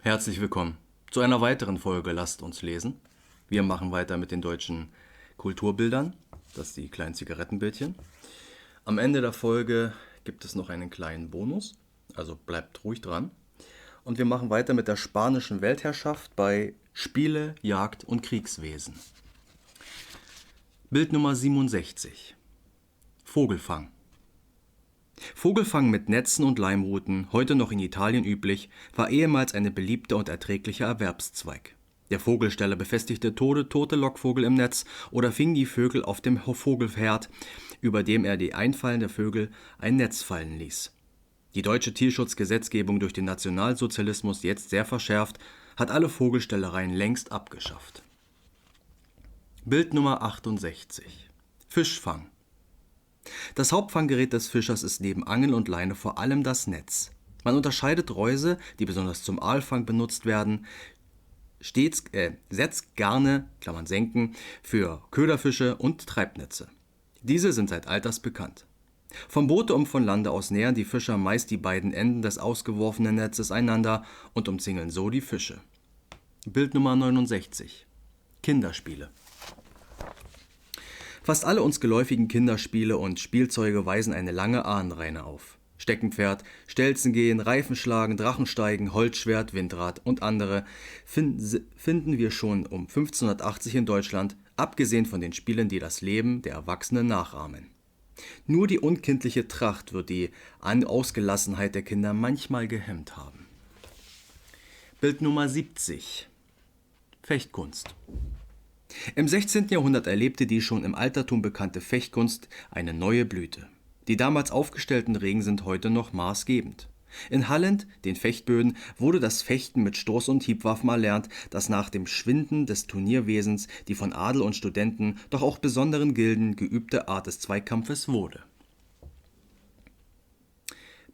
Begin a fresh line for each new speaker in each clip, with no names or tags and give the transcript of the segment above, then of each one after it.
Herzlich willkommen zu einer weiteren Folge Lasst uns lesen. Wir machen weiter mit den deutschen Kulturbildern, das ist die kleinen Zigarettenbildchen. Am Ende der Folge gibt es noch einen kleinen Bonus, also bleibt ruhig dran. Und wir machen weiter mit der spanischen Weltherrschaft bei Spiele, Jagd und Kriegswesen. Bild Nummer 67. Vogelfang. Vogelfang mit Netzen und Leimruten, heute noch in Italien üblich, war ehemals ein beliebter und erträglicher Erwerbszweig. Der Vogelsteller befestigte tote Lockvogel im Netz oder fing die Vögel auf dem Vogelherd, über dem er die einfallenden Vögel ein Netz fallen ließ. Die deutsche Tierschutzgesetzgebung durch den Nationalsozialismus, jetzt sehr verschärft, hat alle Vogelstellereien längst abgeschafft. Bild Nummer 68. Fischfang. Das Hauptfanggerät des Fischers ist neben Angel und Leine vor allem das Netz. Man unterscheidet Reuse, die besonders zum Aalfang benutzt werden, setzt Garne, Klammern senken, für Köderfische und Treibnetze. Diese sind seit alters bekannt. Vom Boote und von Lande aus nähern die Fischer meist die beiden Enden des ausgeworfenen Netzes einander und umzingeln so die Fische. Bild Nummer 69. Kinderspiele. Fast alle uns geläufigen Kinderspiele und Spielzeuge weisen eine lange Ahnenreihe auf. Steckenpferd, Stelzengehen, Reifenschlagen, Drachensteigen, Holzschwert, Windrad und andere finden wir schon um 1580 in Deutschland, abgesehen von den Spielen, die das Leben der Erwachsenen nachahmen. Nur die unkindliche Tracht wird die Ausgelassenheit der Kinder manchmal gehemmt haben. Bild Nummer 70. Fechtkunst. Im 16. Jahrhundert erlebte die schon im Altertum bekannte Fechtkunst eine neue Blüte. Die damals aufgestellten Regeln sind heute noch maßgebend. In Halland, den Fechtböden, wurde das Fechten mit Stoß- und Hiebwaffen erlernt, das nach dem Schwinden des Turnierwesens die von Adel und Studenten, doch auch besonderen Gilden geübte Art des Zweikampfes wurde.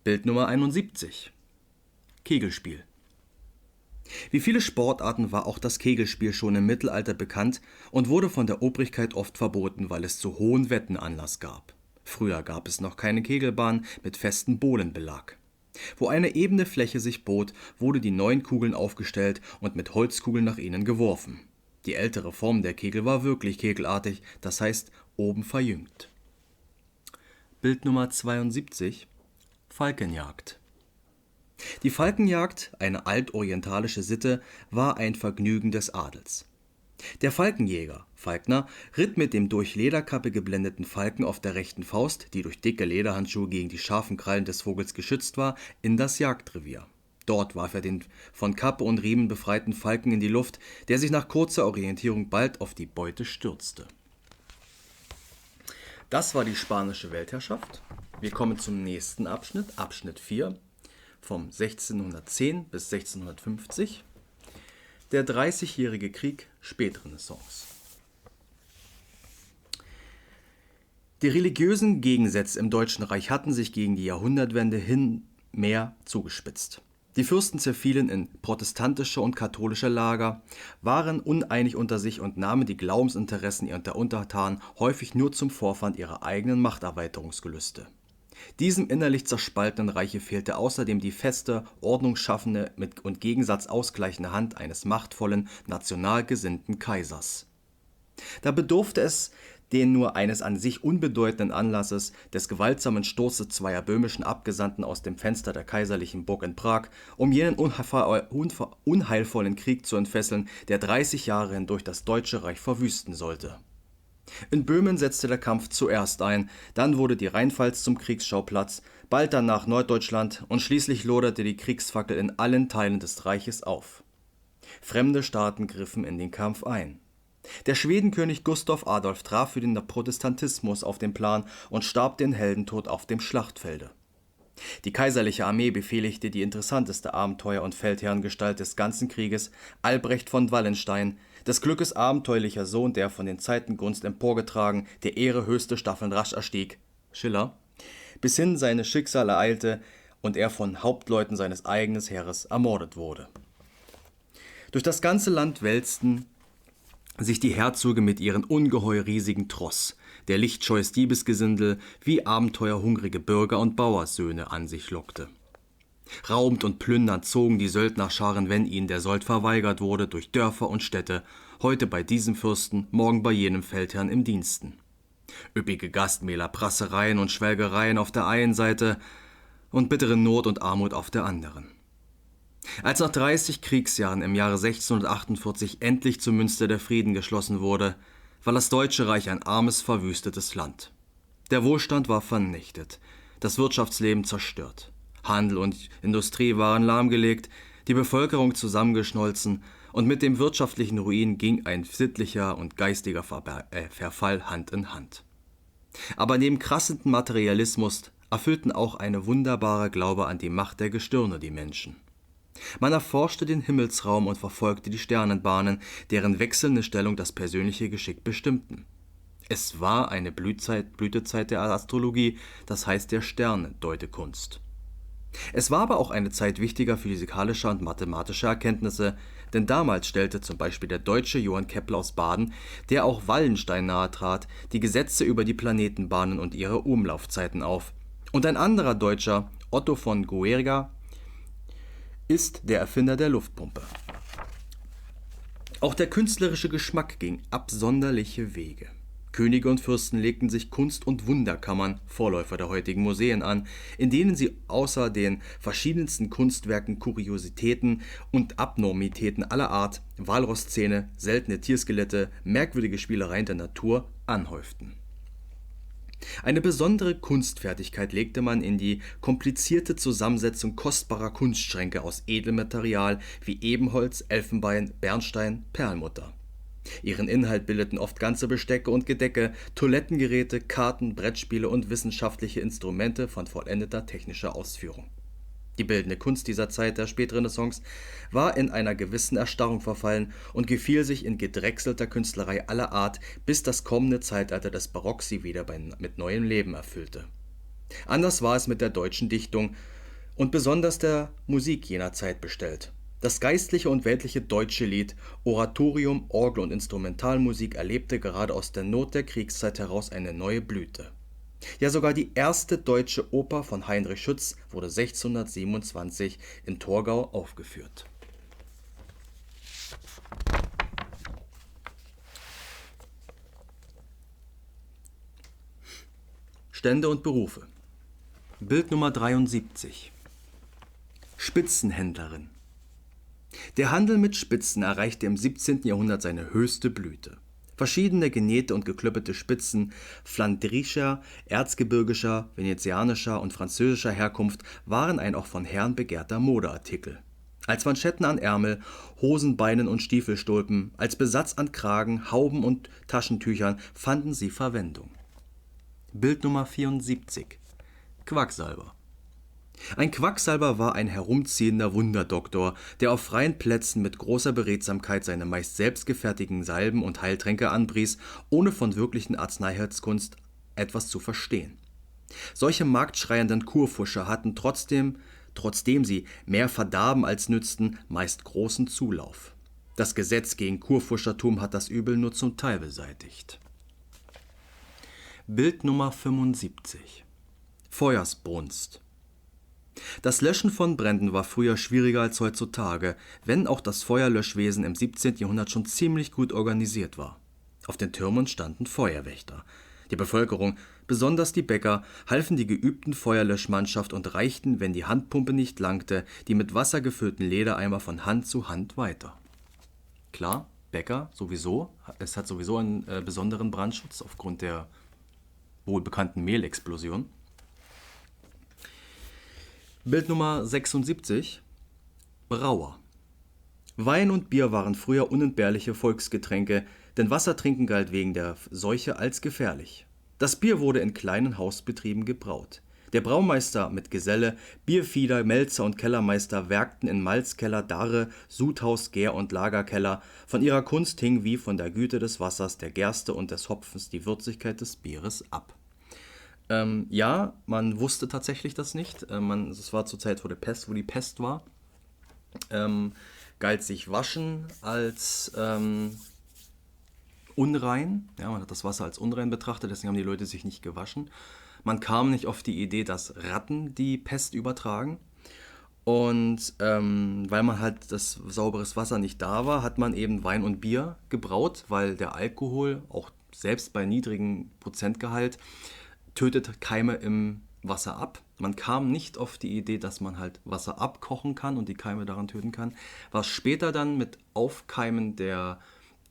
Bild Nummer 71. Kegelspiel. Wie viele Sportarten war auch das Kegelspiel schon im Mittelalter bekannt und wurde von der Obrigkeit oft verboten, weil es zu hohen Wetten Anlass gab. Früher gab es noch keine Kegelbahn mit festem Bohlenbelag. Wo eine ebene Fläche sich bot, wurde die 9 Kugeln aufgestellt und mit Holzkugeln nach ihnen geworfen. Die ältere Form der Kegel war wirklich kegelartig, das heißt oben verjüngt. Bild Nummer 72. Falkenjagd. Die Falkenjagd, eine altorientalische Sitte, war ein Vergnügen des Adels. Der Falkenjäger, Falkner, ritt mit dem durch Lederkappe geblendeten Falken auf der rechten Faust, die durch dicke Lederhandschuhe gegen die scharfen Krallen des Vogels geschützt war, in das Jagdrevier. Dort warf er den von Kappe und Riemen befreiten Falken in die Luft, der sich nach kurzer Orientierung bald auf die Beute stürzte. Das war die spanische Weltherrschaft. Wir kommen zum nächsten Abschnitt, Abschnitt 4. Vom 1610 bis 1650, der Dreißigjährige Krieg, Spätrenaissance. Die religiösen Gegensätze im Deutschen Reich hatten sich gegen die Jahrhundertwende hin mehr zugespitzt. Die Fürsten zerfielen in protestantische und katholische Lager, waren uneinig unter sich und nahmen die Glaubensinteressen der Untertanen häufig nur zum Vorwand ihrer eigenen Machterweiterungsgelüste. Diesem innerlich zerspaltenen Reiche fehlte außerdem die feste, ordnungsschaffende und Gegensatz ausgleichende Hand eines machtvollen, national gesinnten Kaisers. Da bedurfte es den nur eines an sich unbedeutenden Anlasses, des gewaltsamen Stoßes zweier böhmischen Abgesandten aus dem Fenster der kaiserlichen Burg in Prag, um jenen unheilvollen Krieg zu entfesseln, der 30 Jahre hindurch das Deutsche Reich verwüsten sollte. In Böhmen setzte der Kampf zuerst ein, dann wurde die Rheinpfalz zum Kriegsschauplatz, bald danach Norddeutschland und schließlich loderte die Kriegsfackel in allen Teilen des Reiches auf. Fremde Staaten griffen in den Kampf ein. Der Schwedenkönig Gustav Adolf traf für den Protestantismus auf den Plan und starb den Heldentod auf dem Schlachtfelde. Die kaiserliche Armee befehligte die interessanteste Abenteuer- und Feldherrengestalt des ganzen Krieges, Albrecht von Wallenstein, des Glückes abenteuerlicher Sohn, der von den Zeitengunst emporgetragen, der Ehre höchste Staffeln rasch erstieg, Schiller, bis hin seine Schicksal ereilte und er von Hauptleuten seines eigenen Heeres ermordet wurde. Durch das ganze Land wälzten sich die Herzöge mit ihren ungeheuer riesigen Tross, der lichtscheues Diebesgesindel wie abenteuerhungrige Bürger und Bauerssöhne an sich lockte. Raubend und plündernd zogen die Söldnerscharen, wenn ihnen der Sold verweigert wurde, durch Dörfer und Städte, heute bei diesem Fürsten, morgen bei jenem Feldherrn im Diensten. Üppige Gastmähler, Prassereien und Schwelgereien auf der einen Seite und bittere Not und Armut auf der anderen. Als nach 30 Kriegsjahren im Jahre 1648 endlich zu Münster der Frieden geschlossen wurde, war das Deutsche Reich ein armes, verwüstetes Land. Der Wohlstand war vernichtet, das Wirtschaftsleben zerstört. Handel und Industrie waren lahmgelegt, die Bevölkerung zusammengeschmolzen und mit dem wirtschaftlichen Ruin ging ein sittlicher und geistiger Verfall Hand in Hand. Aber neben krassendem Materialismus erfüllten auch eine wunderbare Glaube an die Macht der Gestirne die Menschen. Man erforschte den Himmelsraum und verfolgte die Sternenbahnen, deren wechselnde Stellung das persönliche Geschick bestimmten. Es war eine Blütezeit der Astrologie, das heißt der Sternendeutekunst. Es war aber auch eine Zeit wichtiger physikalischer und mathematischer Erkenntnisse, denn damals stellte zum Beispiel der Deutsche Johann Kepler aus Baden, der auch Wallenstein nahetrat, die Gesetze über die Planetenbahnen und ihre Umlaufzeiten auf. Und ein anderer Deutscher, Otto von Guericke, ist der Erfinder der Luftpumpe. Auch der künstlerische Geschmack ging absonderliche Wege. Könige und Fürsten legten sich Kunst- und Wunderkammern, Vorläufer der heutigen Museen, an, in denen sie außer den verschiedensten Kunstwerken Kuriositäten und Abnormitäten aller Art, Walrosszähne, seltene Tierskelette, merkwürdige Spielereien der Natur anhäuften. Eine besondere Kunstfertigkeit legte man in die komplizierte Zusammensetzung kostbarer Kunstschränke aus Edelmaterial wie Ebenholz, Elfenbein, Bernstein, Perlmutter. Ihren Inhalt bildeten oft ganze Bestecke und Gedecke, Toilettengeräte, Karten, Brettspiele und wissenschaftliche Instrumente von vollendeter technischer Ausführung. Die bildende Kunst dieser Zeit der Spätrenaissance war in einer gewissen Erstarrung verfallen und gefiel sich in gedrechselter Künstlerei aller Art, bis das kommende Zeitalter des Barock sie wieder mit neuem Leben erfüllte. Anders war es mit der deutschen Dichtung und besonders der Musik jener Zeit bestellt. Das geistliche und weltliche deutsche Lied, Oratorium, Orgel- und Instrumentalmusik erlebte gerade aus der Not der Kriegszeit heraus eine neue Blüte. Ja, sogar die erste deutsche Oper von Heinrich Schütz wurde 1627 in Torgau aufgeführt. Stände und Berufe. Bild Nummer 73. Spitzenhändlerin. Der Handel mit Spitzen erreichte im 17. Jahrhundert seine höchste Blüte. Verschiedene genähte und geklöppete Spitzen flandrischer, erzgebirgischer, venezianischer und französischer Herkunft waren ein auch von Herren begehrter Modeartikel. Als Manschetten an Ärmel, Hosenbeinen und Stiefelstulpen, als Besatz an Kragen, Hauben und Taschentüchern fanden sie Verwendung. Bild Nummer 74. Quacksalber. Ein Quacksalber war ein herumziehender Wunderdoktor, der auf freien Plätzen mit großer Beredsamkeit seine meist selbstgefertigten Salben und Heiltränke anpries, ohne von wirklichen Arzneiheilskunst etwas zu verstehen. Solche marktschreienden Kurfuscher hatten trotzdem sie mehr verdarben als nützten, meist großen Zulauf. Das Gesetz gegen Kurfuschertum hat das Übel nur zum Teil beseitigt. Bild Nummer 75. Feuersbrunst. Das Löschen von Bränden war früher schwieriger als heutzutage, wenn auch das Feuerlöschwesen im 17. Jahrhundert schon ziemlich gut organisiert war. Auf den Türmen standen Feuerwächter. Die Bevölkerung, besonders die Bäcker, halfen die geübten Feuerlöschmannschaft und reichten, wenn die Handpumpe nicht langte, die mit Wasser gefüllten Ledereimer von Hand zu Hand weiter. Klar, Bäcker sowieso, es hat sowieso einen besonderen Brandschutz aufgrund der wohlbekannten Mehlexplosion. Bild Nummer 76. Brauer. Wein und Bier waren früher unentbehrliche Volksgetränke, denn Wassertrinken galt wegen der Seuche als gefährlich. Das Bier wurde in kleinen Hausbetrieben gebraut. Der Braumeister mit Geselle, Bierfieder, Melzer und Kellermeister werkten in Malzkeller, Darre, Sudhaus, Gär- und Lagerkeller. Von ihrer Kunst hing wie von der Güte des Wassers, der Gerste und des Hopfens die Würzigkeit des Bieres ab. Ja, man wusste tatsächlich das nicht. Es war zur Zeit, wo die Pest war. Galt sich Waschen als unrein. Ja, man hat das Wasser als unrein betrachtet, deswegen haben die Leute sich nicht gewaschen. Man kam nicht auf die Idee, dass Ratten die Pest übertragen. Und weil man halt das sauberes Wasser nicht da war, hat man eben Wein und Bier gebraut, weil der Alkohol, auch selbst bei niedrigem Prozentgehalt, tötet Keime im Wasser ab. Man kam nicht auf die Idee, dass man halt Wasser abkochen kann und die Keime daran töten kann. Was später dann mit Aufkeimen der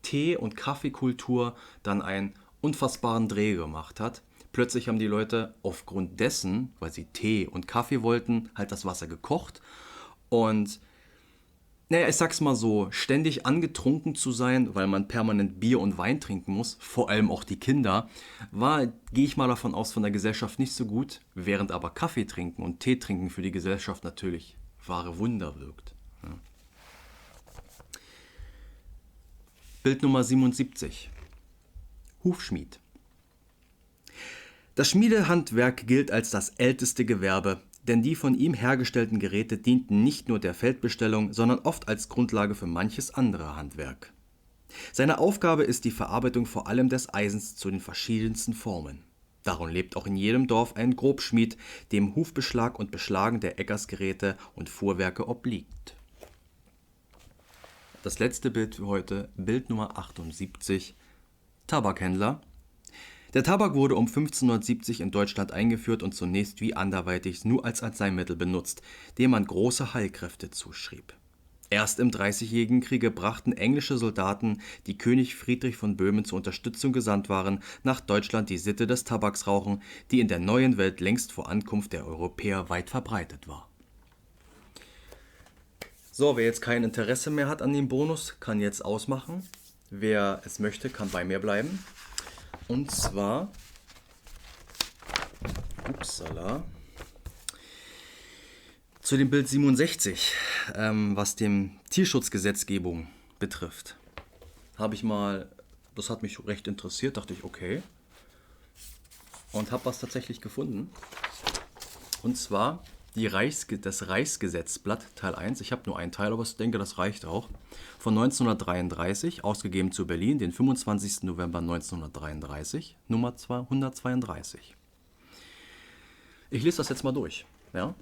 Tee- und Kaffeekultur dann einen unfassbaren Dreh gemacht hat. Plötzlich haben die Leute aufgrund dessen, weil sie Tee und Kaffee wollten, halt das Wasser gekocht. Und naja, ich sag's mal so, ständig angetrunken zu sein, weil man permanent Bier und Wein trinken muss, vor allem auch die Kinder, gehe ich mal davon aus, von der Gesellschaft nicht so gut, während aber Kaffee trinken und Tee trinken für die Gesellschaft natürlich wahre Wunder wirkt. Ja. Bild Nummer 77. Hufschmied. Das Schmiedehandwerk gilt als das älteste Gewerbe, denn die von ihm hergestellten Geräte dienten nicht nur der Feldbestellung, sondern oft als Grundlage für manches andere Handwerk. Seine Aufgabe ist die Verarbeitung vor allem des Eisens zu den verschiedensten Formen. Darum lebt auch in jedem Dorf ein Grobschmied, dem Hufbeschlag und Beschlagen der Äckersgeräte und Fuhrwerke obliegt. Das letzte Bild für heute, Bild Nummer 78, Tabakhändler. Der Tabak wurde um 1570 in Deutschland eingeführt und zunächst wie anderweitig nur als Arzneimittel benutzt, dem man große Heilkräfte zuschrieb. Erst im Dreißigjährigen Kriege brachten englische Soldaten, die König Friedrich von Böhmen zur Unterstützung gesandt waren, nach Deutschland die Sitte des Tabaksrauchen, die in der neuen Welt längst vor Ankunft der Europäer weit verbreitet war. So, wer jetzt kein Interesse mehr hat an dem Bonus, kann jetzt ausmachen. Wer es möchte, kann bei mir bleiben. Und zwar, zu dem Bild 67, was dem Tierschutzgesetzgebung betrifft. Das hat mich recht interessiert, dachte ich, okay. Und habe was tatsächlich gefunden. Und zwar das Reichsgesetzblatt, Teil 1. Ich habe nur einen Teil, aber ich denke, das reicht auch. Von 1933, ausgegeben zu Berlin, den 25. November 1933, Nummer 132. Ich lese das jetzt mal durch. Ja?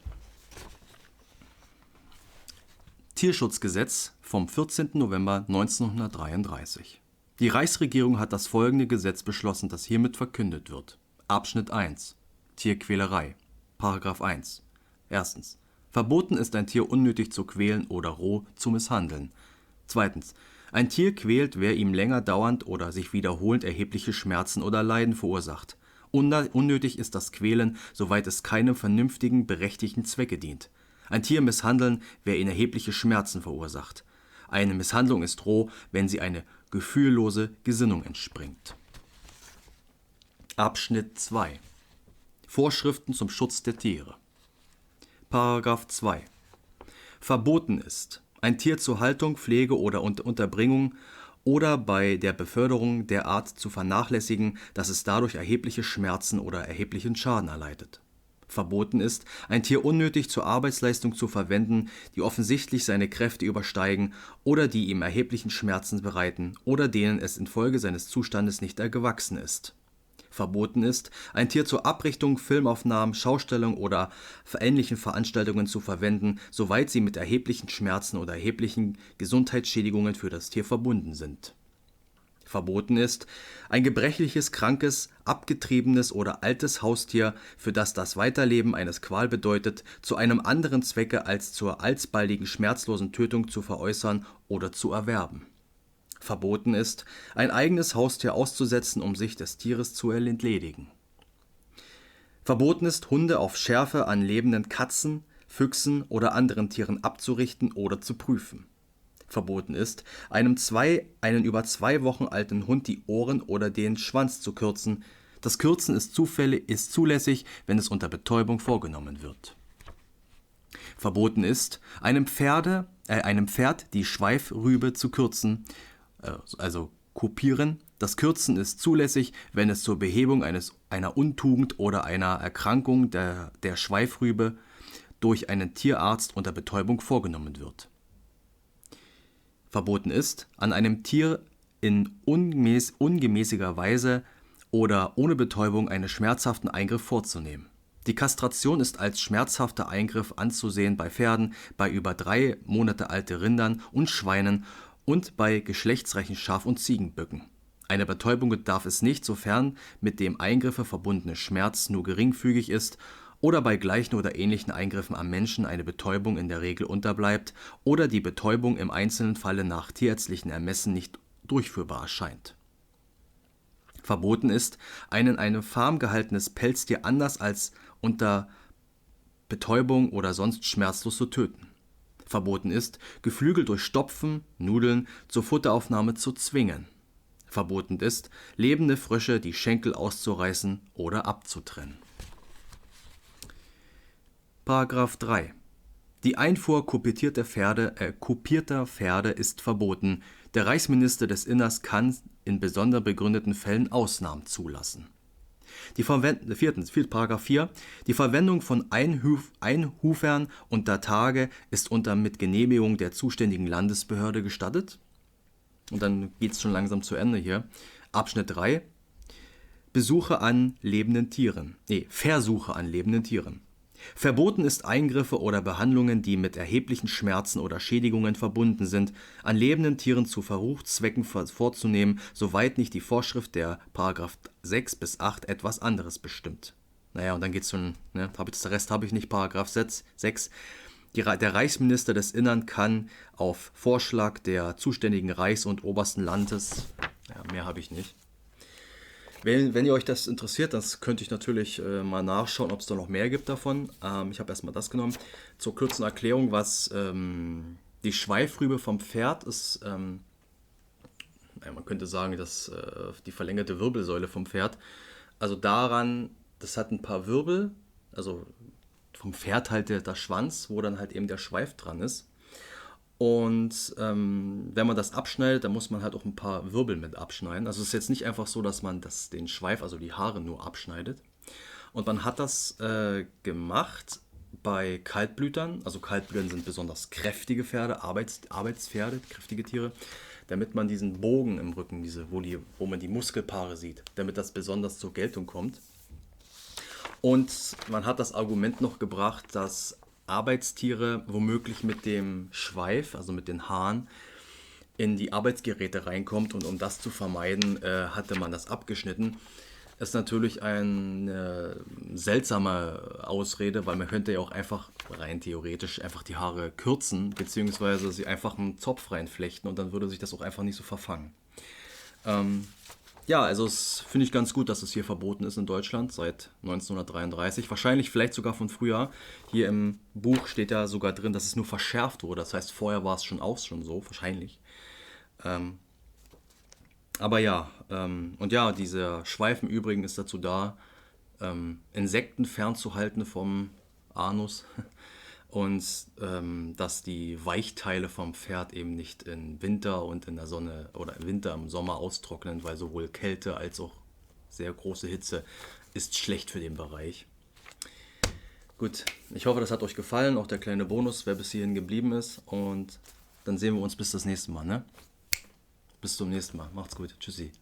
Tierschutzgesetz vom 14. November 1933. Die Reichsregierung hat das folgende Gesetz beschlossen, das hiermit verkündet wird. Abschnitt 1. Tierquälerei. Paragraph 1. Erstens. Verboten ist, ein Tier unnötig zu quälen oder roh zu misshandeln. Zweitens. Ein Tier quält, wer ihm länger dauernd oder sich wiederholend erhebliche Schmerzen oder Leiden verursacht. Unnötig ist das Quälen, soweit es keinem vernünftigen, berechtigten Zwecke dient. Ein Tier misshandeln, wer ihm erhebliche Schmerzen verursacht. Eine Misshandlung ist roh, wenn sie eine gefühllose Gesinnung entspringt. Abschnitt 2. Vorschriften zum Schutz der Tiere. Paragraph 2. Verboten ist, ein Tier zur Haltung, Pflege oder Unterbringung oder bei der Beförderung derart zu vernachlässigen, dass es dadurch erhebliche Schmerzen oder erheblichen Schaden erleidet. Verboten ist, ein Tier unnötig zur Arbeitsleistung zu verwenden, die offensichtlich seine Kräfte übersteigen oder die ihm erheblichen Schmerzen bereiten oder denen es infolge seines Zustandes nicht gewachsen ist. Verboten ist, ein Tier zur Abrichtung, Filmaufnahmen, Schaustellung oder ähnlichen Veranstaltungen zu verwenden, soweit sie mit erheblichen Schmerzen oder erheblichen Gesundheitsschädigungen für das Tier verbunden sind. Verboten ist, ein gebrechliches, krankes, abgetriebenes oder altes Haustier, für das das Weiterleben eines Qual bedeutet, zu einem anderen Zwecke als zur alsbaldigen schmerzlosen Tötung zu veräußern oder zu erwerben. Verboten ist, ein eigenes Haustier auszusetzen, um sich des Tieres zu entledigen. Verboten ist, Hunde auf Schärfe an lebenden Katzen, Füchsen oder anderen Tieren abzurichten oder zu prüfen. Verboten ist, einen über 2 Wochen alten Hund die Ohren oder den Schwanz zu kürzen. Das Kürzen ist zulässig, wenn es unter Betäubung vorgenommen wird. Verboten ist, einem Pferd die Schweifrübe zu kürzen, also kopieren. Das Kürzen ist zulässig, wenn es zur Behebung einer Untugend oder einer Erkrankung der Schweifrübe durch einen Tierarzt unter Betäubung vorgenommen wird. Verboten ist, an einem Tier in ungemäßiger Weise oder ohne Betäubung einen schmerzhaften Eingriff vorzunehmen. Die Kastration ist als schmerzhafter Eingriff anzusehen bei Pferden, bei über 3 Monate alte Rindern und Schweinen und bei geschlechtsreichen Schaf- und Ziegenböcken. Eine Betäubung bedarf es nicht, sofern mit dem Eingriffe verbundene Schmerz nur geringfügig ist oder bei gleichen oder ähnlichen Eingriffen am Menschen eine Betäubung in der Regel unterbleibt oder die Betäubung im einzelnen Falle nach tierärztlichen Ermessen nicht durchführbar erscheint. Verboten ist, ein in einem Farm gehaltenes Pelztier anders als unter Betäubung oder sonst schmerzlos zu töten. Verboten ist, Geflügel durch Stopfen, Nudeln zur Futteraufnahme zu zwingen. Verboten ist, lebende Frösche die Schenkel auszureißen oder abzutrennen. Paragraph 3. Die Einfuhr kopierter Pferde ist verboten. Der Reichsminister des Inners kann in besonders begründeten Fällen Ausnahmen zulassen. Paragraph 4. Die Verwendung von Einhufern unter Tage ist mit Genehmigung der zuständigen Landesbehörde gestattet. Und dann geht es schon langsam zu Ende hier. Abschnitt 3. Versuche an lebenden Tieren. Verboten ist Eingriffe oder Behandlungen, die mit erheblichen Schmerzen oder Schädigungen verbunden sind, an lebenden Tieren zu Verruchszwecken vorzunehmen, soweit nicht die Vorschrift der Paragraph 6 bis 8 etwas anderes bestimmt. Naja, und dann geht's schon, ne, den Rest habe ich nicht, Paragraph 6. Der Reichsminister des Innern kann auf Vorschlag der zuständigen Reichs- und obersten Landes, ja, mehr habe ich nicht. Wenn ihr euch das interessiert, das könnte ich natürlich mal nachschauen, ob es da noch mehr gibt davon. Ich habe erstmal das genommen. Zur kurzen Erklärung, was die Schweifrübe vom Pferd ist. Man könnte sagen, dass die verlängerte Wirbelsäule vom Pferd. Also daran, das hat ein paar Wirbel, also vom Pferd halt der Schwanz, wo dann halt eben der Schweif dran ist. Und wenn man das abschneidet, dann muss man halt auch ein paar Wirbel mit abschneiden. Also es ist jetzt nicht einfach so, dass man den Schweif, also die Haare nur abschneidet. Und man hat das gemacht bei Kaltblütern. Also Kaltblütern sind besonders kräftige Pferde, Arbeitspferde, kräftige Tiere, damit man diesen Bogen im Rücken, wo man die Muskelpaare sieht, damit das besonders zur Geltung kommt. Und man hat das Argument noch gebracht, dass Arbeitstiere womöglich mit dem Schweif, also mit den Haaren, in die Arbeitsgeräte reinkommt, und um das zu vermeiden, hatte man das abgeschnitten. Das ist natürlich eine seltsame Ausrede, weil man könnte ja auch einfach rein theoretisch einfach die Haare kürzen, beziehungsweise sie einfach einen Zopf reinflechten, und dann würde sich das auch einfach nicht so verfangen. Ja, also es finde ich ganz gut, dass es hier verboten ist in Deutschland seit 1933. Wahrscheinlich vielleicht sogar von früher. Hier im Buch steht ja sogar drin, dass es nur verschärft wurde. Das heißt, vorher war es schon so, wahrscheinlich. Aber ja, und ja, dieser Schweif im Übrigen ist dazu da, Insekten fernzuhalten vom Anus. Und dass die Weichteile vom Pferd eben nicht im Winter und in der Sonne oder im Winter, im Sommer austrocknen, weil sowohl Kälte als auch sehr große Hitze ist schlecht für den Bereich. Gut, ich hoffe, das hat euch gefallen, auch der kleine Bonus, wer bis hierhin geblieben ist. Und dann sehen wir uns bis das nächste Mal, ne? Bis zum nächsten Mal. Macht's gut. Tschüssi.